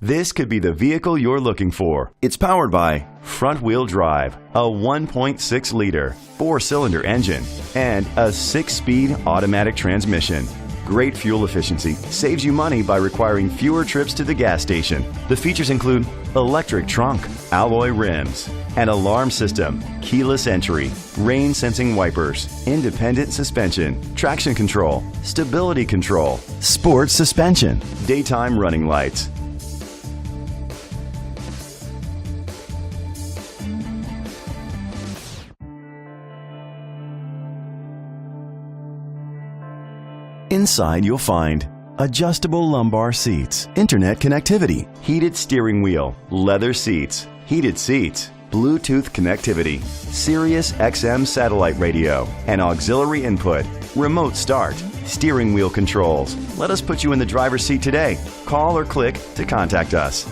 This could be the vehicle you're looking for. It's powered by front-wheel drive, a 1.6-liter, 4-cylinder engine, and a 6-speed automatic transmission. Great fuel efficiency saves you money by requiring fewer trips to the gas station. The features include electric trunk, alloy rims, an alarm system, keyless entry, rain-sensing wipers, independent suspension, traction control, stability control, sports suspension, daytime running lights. Inside you'll find adjustable lumbar seats, internet connectivity, heated steering wheel, leather seats, heated seats, Bluetooth connectivity, Sirius XM satellite radio, and auxiliary input, remote start, steering wheel controls. Let us put you in the driver's seat today. Call or click to contact us.